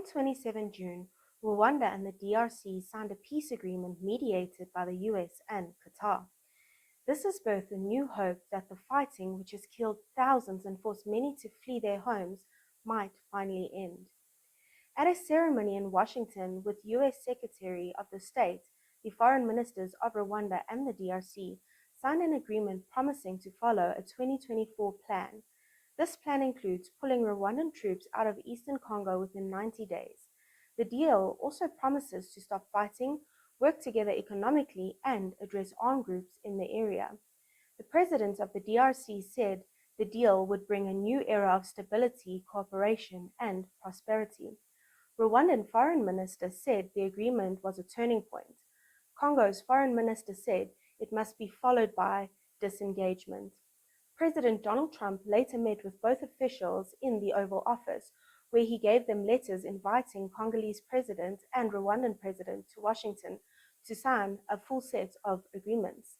On 27 June, Rwanda and the DRC signed a peace agreement mediated by the US and Qatar. This has birthed a new hope that the fighting, which has killed thousands and forced many to flee their homes, might finally end. At a ceremony in Washington with US Secretary of the State, the foreign ministers of Rwanda and the DRC signed an agreement promising to follow a 2024 plan. This plan includes pulling Rwandan troops out of eastern Congo within 90 days. The deal also promises to stop fighting, work together economically, and address armed groups in the area. The president of the DRC said the deal would bring a new era of stability, cooperation, and prosperity. Rwandan foreign minister said the agreement was a turning point. Congo's foreign minister said it must be followed by disengagement. President Donald Trump later met with both officials in the Oval Office, where he gave them letters inviting Congolese president and Rwandan president to Washington to sign a full set of agreements.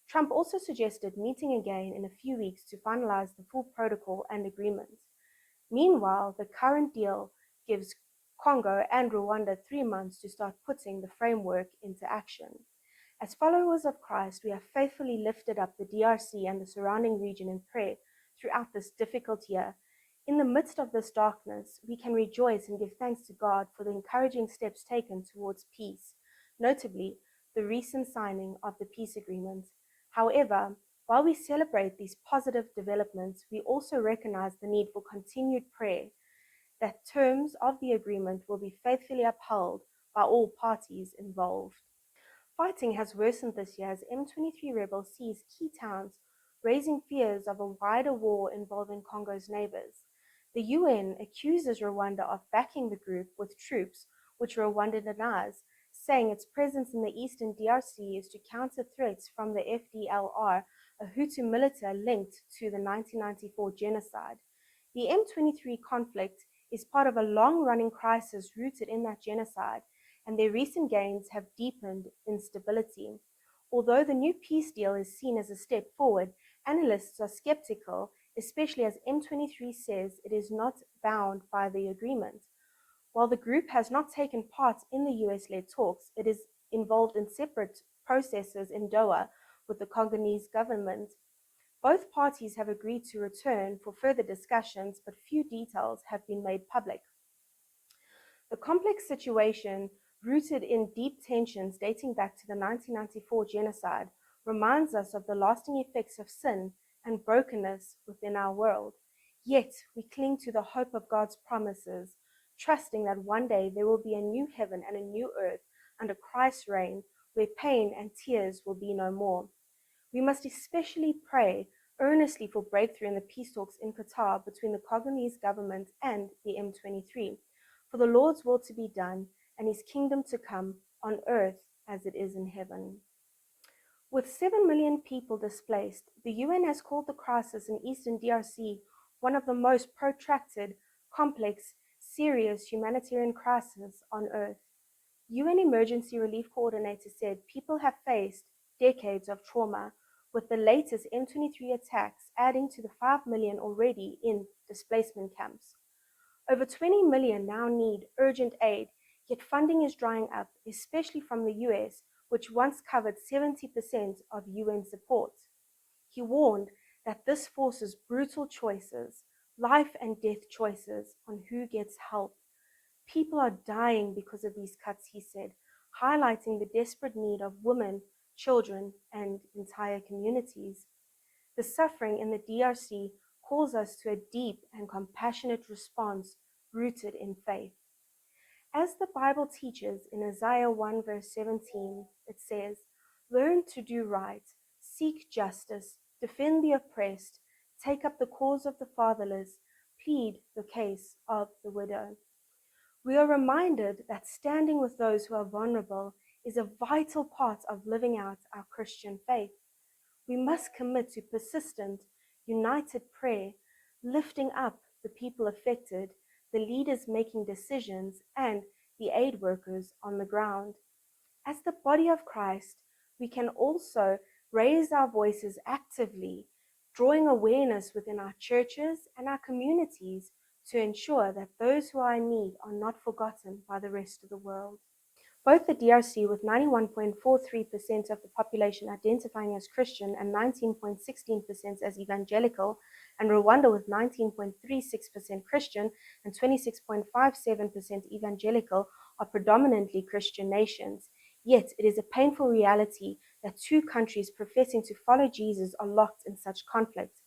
Trump also suggested meeting again in a few weeks to finalize the full protocol and agreement. Meanwhile, the current deal gives Congo and Rwanda 3 months to start putting the framework into action. As followers of Christ, we have faithfully lifted up the DRC and the surrounding region in prayer throughout this difficult year. In the midst of this darkness, we can rejoice and give thanks to God for the encouraging steps taken towards peace, notably the recent signing of the peace agreement. However, while we celebrate these positive developments, we also recognize the need for continued prayer that terms of the agreement will be faithfully upheld by all parties involved. Fighting has worsened this year as M23 rebels seized key towns, raising fears of a wider war involving Congo's neighbors. The UN accuses Rwanda of backing the group with troops, which Rwanda denies, saying its presence in the eastern DRC is to counter threats from the FDLR, a Hutu militia linked to the 1994 genocide. The M23 conflict is part of a long-running crisis rooted in that genocide, and their recent gains have deepened instability. Although the new peace deal is seen as a step forward, analysts are skeptical, especially as M23 says it is not bound by the agreement. While the group has not taken part in the US-led talks, it is involved in separate processes in Doha with the Congolese government. Both parties have agreed to return for further discussions, but few details have been made public. The complex situation, rooted in deep tensions dating back to the 1994 genocide, reminds us of the lasting effects of sin and brokenness within our world. Yet, we cling to the hope of God's promises, trusting that one day there will be a new heaven and a new earth under Christ's reign, where pain and tears will be no more. We must especially pray earnestly for breakthrough in the peace talks in Qatar between the Congolese government and the M23, for the Lord's will to be done and his kingdom to come on earth as it is in heaven. With 7 million people displaced, the UN has called the crisis in eastern DRC one of the most protracted, complex, serious humanitarian crises on earth. UN Emergency Relief Coordinator said people have faced decades of trauma, with the latest M23 attacks adding to the 5 million already in displacement camps. Over 20 million now need urgent aid, yet funding is drying up, especially from the US, which once covered 70% of UN support. He warned that this forces brutal choices, life and death choices, on who gets help. People are dying because of these cuts, he said, highlighting the desperate need of women, children, and entire communities. The suffering in the DRC calls us to a deep and compassionate response rooted in faith. As the Bible teaches in Isaiah 1 verse 17, it says, "Learn to do right, seek justice, defend the oppressed, take up the cause of the fatherless, plead the case of the widow." We are reminded that standing with those who are vulnerable is a vital part of living out our Christian faith. We must commit to persistent, united prayer, lifting up the people affected, the leaders making decisions, and the aid workers on the ground. As the body of Christ, we can also raise our voices actively, drawing awareness within our churches and our communities to ensure that those who are in need are not forgotten by the rest of the world. Both the DRC, with 91.43% of the population identifying as Christian and 19.16% as evangelical, and Rwanda, with 19.36% Christian and 26.57% evangelical, are predominantly Christian nations. Yet it is a painful reality that two countries professing to follow Jesus are locked in such conflict.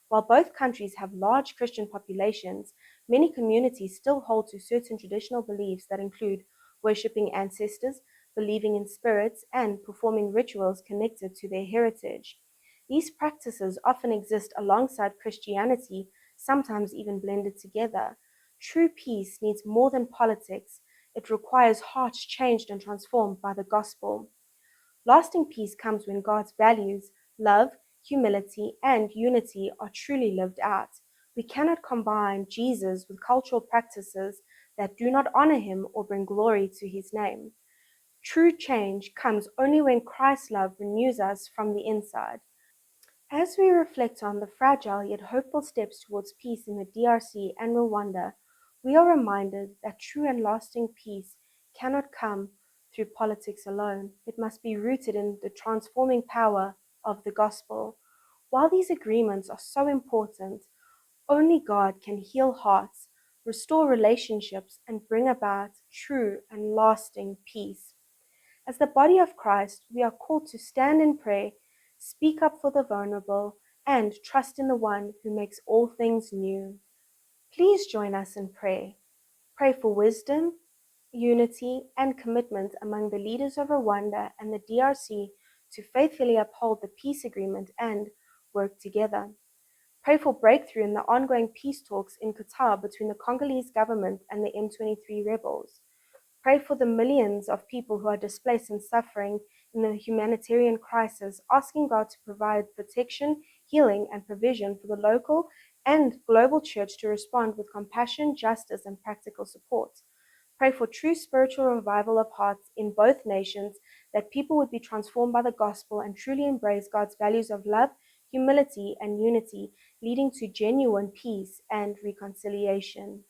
While both countries have large Christian populations, many communities still hold to certain traditional beliefs that include worshipping ancestors, believing in spirits, and performing rituals connected to their heritage. These practices often exist alongside Christianity, sometimes even blended together. True peace needs more than politics. It requires hearts changed and transformed by the gospel. Lasting peace comes when God's values, love, humility, and unity are truly lived out. We cannot combine Jesus with cultural practices that do not honor him or bring glory to his name. True change comes only when Christ's love renews us from the inside. As we reflect on the fragile yet hopeful steps towards peace in the DRC and Rwanda, we are reminded that true and lasting peace cannot come through politics alone. It must be rooted in the transforming power of the gospel. While these agreements are so important, only God can heal hearts, restore relationships, and bring about true and lasting peace. As the body of Christ, we are called to stand in prayer, speak up for the vulnerable, and trust in the one who makes all things new. Please join us in prayer. Pray for wisdom, unity, and commitment among the leaders of Rwanda and the DRC to faithfully uphold the peace agreement and work together. Pray for breakthrough in the ongoing peace talks in Qatar between the Congolese government and the M23 rebels. Pray for the millions of people who are displaced and suffering in the humanitarian crisis, asking God to provide protection, healing, and provision for the local and global church to respond with compassion, justice, and practical support. Pray for true spiritual revival of hearts in both nations, that people would be transformed by the gospel and truly embrace God's values of love, humility, and unity, leading to genuine peace and reconciliation.